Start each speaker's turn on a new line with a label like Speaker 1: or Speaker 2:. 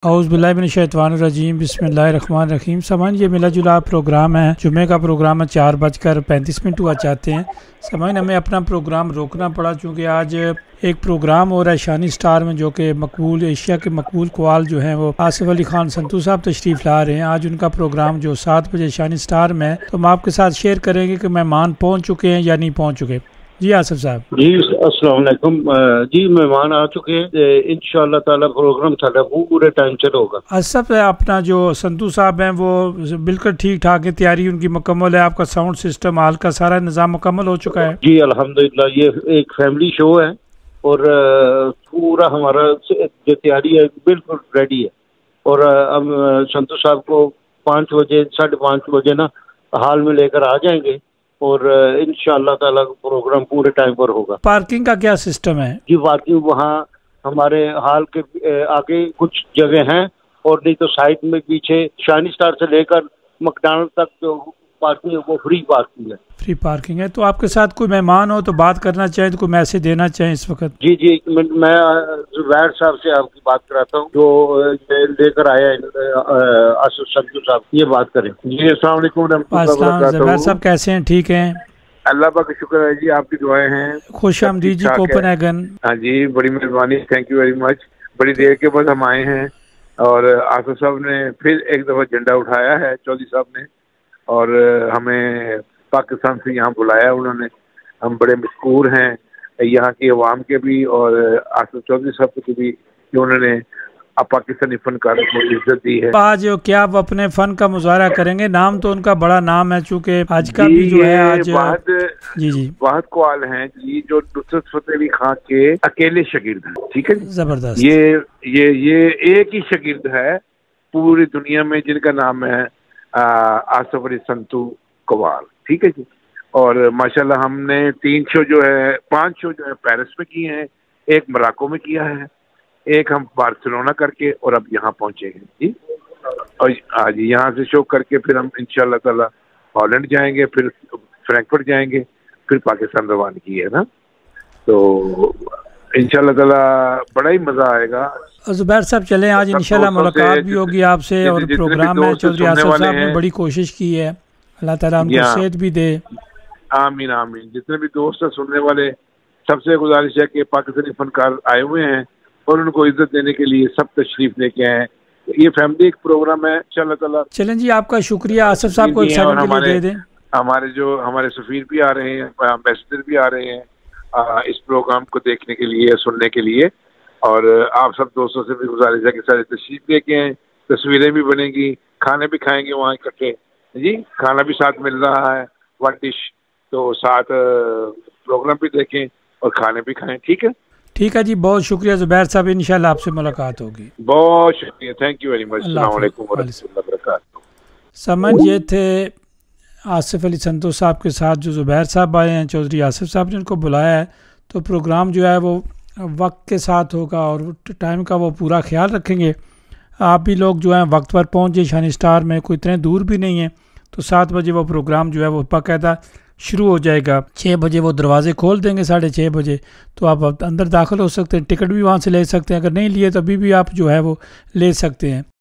Speaker 1: اعوذ باللہ من الشیطان الرجیم، بسم اللہ الرحمن الرحیم۔ سامعین، یہ ملا جلا پروگرام ہے، جمعہ کا پروگرام ہے، 4:35 ہوا چاہتے ہیں۔ سامعین، ہمیں اپنا پروگرام روکنا پڑا چونکہ آج ایک پروگرام ہو رہا ہے شانی سٹار میں، جو کہ مقبول ایشیا کے مقبول قوال جو ہیں وہ آصف علی خان سنتو صاحب تشریف لا رہے ہیں۔ آج ان کا پروگرام جو 7 بجے شانی سٹار میں ہے، تو ہم آپ کے ساتھ شیئر کریں گے کہ مہمان پہنچ چکے ہیں یا نہیں پہنچ چکے۔ جی آصف صاحب۔
Speaker 2: جی السلام علیکم۔ جی مہمان آ چکے ہیں، انشاءاللہ تعالی پروگرام تھا پورے ٹائم سے ہوگا۔
Speaker 1: اسف اپنا جو سنتو صاحب ہیں وہ بالکل ٹھیک ٹھاک ہے، تیاری ان کی مکمل ہے، آپ کا ساؤنڈ سسٹم حال کا سارا نظام مکمل ہو چکا ہے؟
Speaker 2: جی الحمدللہ، یہ ایک فیملی شو ہے اور پورا ہمارا جو تیاری ہے بالکل ریڈی ہے، اور ہم سنتو صاحب کو 5 بجے 5:30 بجے نا ہال میں لے کر آ جائیں گے، اور انشاءاللہ تعالی پروگرام پورے ٹائم پر ہوگا۔
Speaker 1: پارکنگ کا کیا سسٹم ہے؟
Speaker 2: جی پارکنگ وہاں ہمارے ہال کے آگے کچھ جگہ ہیں، اور نہیں تو سائڈ میں پیچھے شانی سٹار سے لے کر مکڈونلڈ تک جو پارکنگ ہے وہ فری پارکنگ ہے۔
Speaker 1: فری پارکنگ ہے۔ تو آپ کے ساتھ کوئی مہمان ہو تو بات کرنا چاہیں تو کوئی میسج دینا چاہیں اس وقت؟
Speaker 2: جی ایک منٹ، میں زبیر صاحب سے آپ کی بات کراتا ہوں، جو لے کر آیا آصف سنتو صاحب، یہ بات کریں۔ جی السلام علیکم ورحمۃ اللہ وبرکاتہ۔
Speaker 1: زبیر صاحب کیسے ہیں؟ ٹھیک ہیں؟
Speaker 3: اللہ پاک کا شکر ہے جی، آپ کی دعائیں ہیں۔
Speaker 1: خوش آمدید جی کوپن ہیگن۔
Speaker 3: ہاں جی، بڑی مہربانی، تھینک یو ویری مچ۔ بڑی دیر کے بعد ہم آئے ہیں، اور آصف صاحب نے پھر ایک دفعہ جھنڈا اٹھایا ہے، چودھری صاحب نے، اور ہمیں پاکستان سے یہاں بلایا انہوں نے۔ ہم بڑے مشکور ہیں یہاں کی عوام کے بھی، اور آصف چودھری صاحب کے بھی، کہ انہوں نے پاکستانی فنکاروں کو عزت دی ہے۔
Speaker 1: آج کیا آپ اپنے فن کا مظاہرہ کریں گے؟ نام تو ان کا بڑا نام ہے، چونکہ آج کا بھی جو ہے آج
Speaker 3: واحد قوال ہیں جی، جو نصرت فتح علی خان کے اکیلے شاگرد ہیں، ٹھیک ہے جی۔
Speaker 1: زبردست۔
Speaker 3: یہ ایک ہی شاگرد ہے پوری دنیا میں جن کا نام ہے آصف علی سنتو قوال، ٹھیک ہے جی۔ اور ماشاءاللہ ہم نے 5 شو جو ہے پیرس میں کیے ہیں، ایک مراکو میں کیا ہے، ایک ہم بارسلونا کر کے، اور اب یہاں پہنچے ہیں جی۔ اور آج یہاں سے شو کر کے پھر ہم انشاءاللہ تعالی ہالینڈ جائیں گے، پھر فرینکفرٹ جائیں گے، پھر پاکستان روانگی ہے نا۔ تو انشاءاللہ تعالی بڑا ہی مزہ آئے گا۔
Speaker 1: زبیر صاحب چلیں، آج انشاءاللہ ملاقات بھی ہوگی آپ سے، اور پروگرام میں چودھری آصف صاحب نے بڑی کوشش کی ہے، اللہ تعالیٰ ان کو صحت بھی دے۔
Speaker 3: آمین آمین۔ جتنے بھی دوست ہیں سننے والے، سب سے گزارش ہے کہ پاکستانی فنکار آئے ہوئے ہیں، اور ان کو عزت دینے کے لیے سب تشریف لے کے آئے۔ یہ فیملی ایک پروگرام ہے انشاءاللہ تعالیٰ۔
Speaker 1: چلیں جی، آپ کا شکریہ۔ آصف صاحب کو ایک سیکنڈ کے لیے دے دیں۔
Speaker 3: ہمارے سفیر بھی آ رہے ہیں، ایمبیسڈر بھی آ رہے ہیں اس پروگرام کو دیکھنے کے لیے، سننے کے لیے، اور آپ سب دوستوں سے بھی گزارش ہے کہ سارے تشریف لے کے آئیں، تصویریں بھی بنیں گی، کھانے بھی کھائیں گے وہاں اکٹھے جی، کھانا بھی ساتھ مل رہا ہے، 1 ڈش، تو ساتھ پروگرام بھی دیکھیں اور کھانے بھی کھائیں، ٹھیک ہے؟
Speaker 1: ٹھیک ہے جی، بہت شکریہ زبیر صاحب، انشاءاللہ آپ سے ملاقات ہوگی۔
Speaker 3: بہت شکریہ، تھینک یو ویری مچ۔ السلام علیکم ورحمۃ اللہ وبرکاتہ۔
Speaker 1: سمجھ یہ تھے آصف علی سنتو صاحب کے ساتھ جو زبیر صاحب آئے ہیں، چودھری آصف صاحب نے ان کو بلایا ہے، تو پروگرام جو ہے وہ وقت کے ساتھ ہوگا، اور ٹائم کا وہ پورا خیال رکھیں گے۔ آپ بھی لوگ جو ہیں وقت پر پہنچے شانی سٹار میں، کوئی اتنے دور بھی نہیں ہے، تو 7 بجے وہ پروگرام جو ہے وہ باقاعدہ شروع ہو جائے گا۔ 6 بجے وہ دروازے کھول دیں گے، 6:30 بجے، تو آپ اندر داخل ہو سکتے ہیں، ٹکٹ بھی وہاں سے لے سکتے ہیں، اگر نہیں لیے تو ابھی بھی آپ جو ہے وہ لے سکتے ہیں۔